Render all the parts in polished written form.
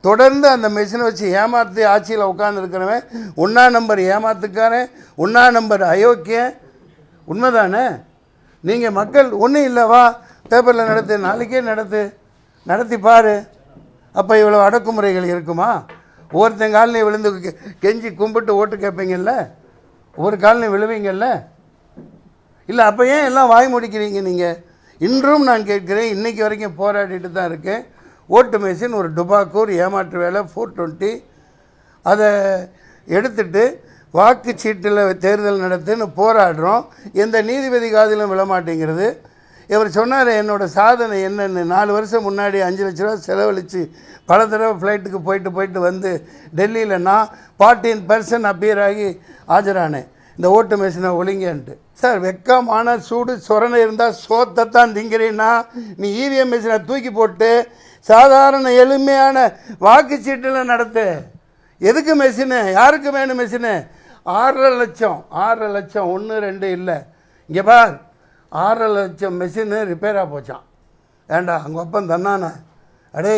தொடர்ந்து அந்த மெஷினை வச்சு ஏமாற்றி ஆட்சியில் உட்காந்துருக்கிறவன் 1ஆம் நம்பர் ஏமாத்துக்காரன், 1ஆம் நம்பர் அயோக்கியன். உண்மைதானே? நீங்கள் மக்கள் ஒன்றும் இல்லைவா பேப்பரில் நடத்து, நாளைக்கே நடத்தி பாரு. அப்போ இவ்வளோ அடக்குமுறைகள் இருக்குமா? ஒவ்வொருத்தன் காலனையும் விழுந்து கெஞ்சி கும்பிட்டு ஓட்டு கேட்பீங்கல்ல, ஒவ்வொரு காலனையும் விழுவீங்கல்ல. இல்லை அப்போ ஏன் எல்லாம் வாய் முடிக்கிறீங்க நீங்கள்? இன்றும் நான் கேட்குறேன், இன்றைக்கி வரைக்கும் போராடிட்டு தான் இருக்கேன். ஓட்டு மெஷின் ஒரு டுபாக்கூர் ஏமாற்று வேலை 420, அதை எடுத்துட்டு வாக்குச்சீட்டில் தேர்தல் நடத்துன்னு போராடுறோம். எந்த நீதிபதி காதிலும் விழமாட்டேங்கிறது. இவர் சொன்னார் என்னோடய சாதனை என்னென்னு. 4 வருஷம் முன்னாடி 5 லட்ச ரூபா செலவழித்து பல தடவை ஃப்ளைட்டுக்கு போயிட்டு வந்து டெல்லியில் நான் 14% அப்பியர் ஆகி ஆஜரானேன் இந்த ஓட்டு மெஷினை ஒழுங்கன்ட்டு. சார் வெக்கமான சூடு சொரணை இருந்தால் சோத்தைத்தான் திங்கிறீன்னா நீ இவிஎம் மெஷினை தூக்கி போட்டு சாதாரண எளிமையான வாக்குச்சீட்டில் நடத்து. எதுக்கு மெஷினு? யாருக்கு வேணும் மெஷினு? 6.5 லட்சம் 6.5 லட்சம் 1 2 இல்லை. இங்கே பார், 6.5 லட்சம் மெஷினு ரிப்பேராக போச்சான். ஏண்டா அங்கே ஒப்பம் தன்னானே? அடே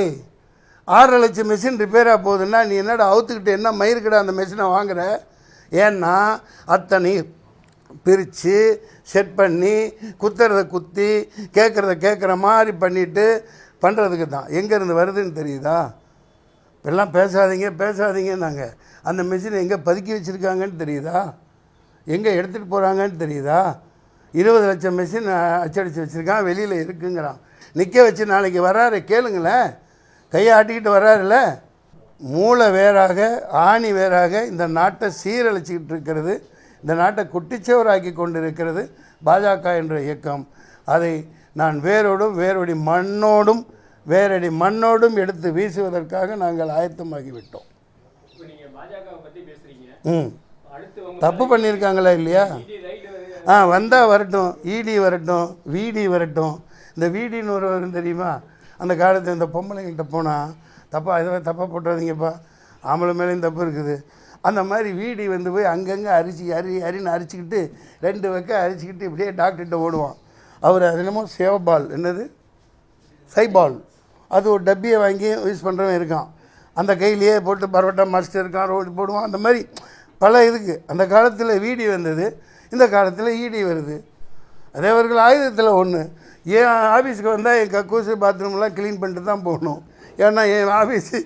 6.5 லட்சம் மெஷின் ரிப்பேராக போகுதுன்னா நீ என்னடா அவுத்துக்கிட்டு என்ன மயிருக்கடா அந்த மெஷினை வாங்குற? ஏன்னா அத்தனை பிரித்து செட் பண்ணி குத்துறத குத்தி கேட்குறத கேட்குற மாதிரி பண்ணிவிட்டு பண்ணுறதுக்கு தான். எங்கேருந்து வருதுன்னு தெரியுதா? இப்பெல்லாம் பேசாதீங்கன்னாங்க. அந்த மிஷினை எங்கே பதுக்கி வச்சுருக்காங்கன்னு தெரியுதா? எங்கே எடுத்துகிட்டு போகிறாங்கன்னு தெரியுதா? 20 லட்சம் மிஷின் அச்சடித்து வச்சுருக்கான், வெளியில் இருக்குங்கிறான். நிற்க வச்சு நாளைக்கு வராரு கேளுங்களேன், கையை ஆட்டிக்கிட்டு வராருல்ல. மூளை வேறாக ஆணி வேறாக இந்த நாட்டை சீரழிச்சிக்கிட்டு இருக்கிறது, இந்த நாட்டை குட்டிச்சவராக்கி கொண்டு இருக்கிறது பாஜக என்ற இயக்கம். அதை நான் வேரடி மண்ணோடும் எடுத்து வீசுவதற்காக நாங்கள் ஆயத்தமாகிவிட்டோம். தப்பு பண்ணியிருக்காங்களா இல்லையா? வந்தால் வரட்டும், இடி வரட்டும், விடி வரட்டும். இந்த விடின்னு ஒரு வரும் தெரியுமா? அந்த காலத்தில் இந்த பொம்பளைங்கள்கிட்ட போனால் தப்பாக போட்டுறாதீங்கப்பா, ஆம்பளை மேலேயும் தப்பு இருக்குது. அந்த மாதிரி வீடி வந்து போய் அங்கங்கே அரின்னு அரிச்சிக்கிட்டு 2 வைக்க அரிச்சிக்கிட்டு இப்படியே டாக்டர்கிட்ட ஓடுவான். அவர் அது என்னமோ சேவபால், என்னது சைபால், அது ஒரு டப்பியை வாங்கி யூஸ் பண்ணுறவன் இருக்கான். அந்த கையிலேயே போட்டு பரோட்டா மாஸ்டர் இருக்கான், ரோடு போடுவான். அந்த மாதிரி பல இதுக்கு அந்த காலத்தில் வீடி வந்தது, இந்த காலத்தில் ஈடி வருது. அதேவர்கள் ஆயுதத்தில் ஒன்று. என் ஆஃபீஸுக்கு வந்தால் என் கக்கூசு பாத்ரூம்லாம் க்ளீன் பண்ணிட்டு தான் போகணும். ஏன்னா என் ஆஃபீஸு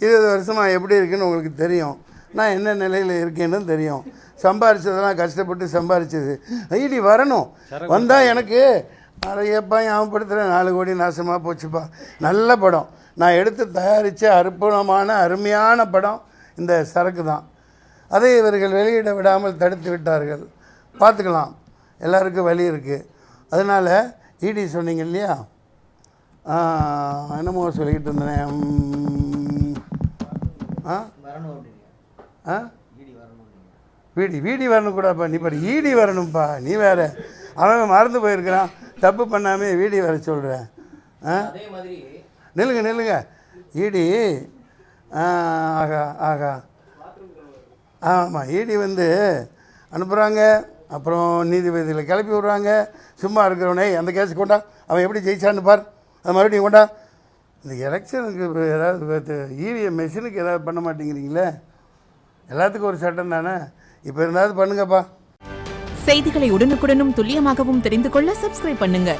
20 வருஷமாக எப்படி இருக்குன்னு உங்களுக்கு தெரியும், நான் என்ன நிலையில் இருக்கேன்னு தெரியும். சம்பாரிச்சதெல்லாம் கஷ்டப்பட்டு சம்பாரிச்சது. ஈடி வரணும். வந்தால் எனக்கு நிறையப்பா ஞாபகப்படுத்துகிறேன், 4 கோடி நாசமாக போச்சுப்பா. நல்ல படம் நான் எடுத்து தயாரித்த அற்புதமான அருமையான படம் இந்த சரக்கு தான். அதை இவர்கள் வெளியிட விடாமல் தடுத்து விட்டார்கள். பார்த்துக்கலாம், எல்லாருக்கும் வழி இருக்குது. அதனால் இடி சொன்னீங்க இல்லையா, என்னமோ சொல்லிக்கிட்டு இருந்தேன். வீடி வரணும் கூடப்பா. நீ பாரு ஈடி வரணும்ப்பா, நீ வேற. அவன் மறந்து போயிருக்கிறான், தப்பு பண்ணாமே வீடி வர சொல்கிறேன். நில்லுங்க ஈடி. ஆகா ஆமாம், ஈடி வந்து அனுப்புகிறாங்க, அப்புறம் நீதிபதிகளை கிளப்பி விட்றாங்க. சும்மா இருக்கிறவனே அந்த கேஸ் கொண்டா, அவன் எப்படி ஜெயிச்சான்னு பார், அது மறுபடியும் கொண்டா. இந்த எலெக்ஷனுக்கு ஏதாவது இவிஎம் மெஷினுக்கு ஏதாவது பண்ண மாட்டேங்கிறீங்களே? எல்லாத்துக்கும் ஒரு சட்டம் தானே, இப்போ இருந்தாவது பண்ணுங்கப்பா. செய்திகளை உடனுக்குடனும் துல்லியமாகவும் தெரிந்து கொள்ள சப்ஸ்கிரைப் பண்ணுங்க.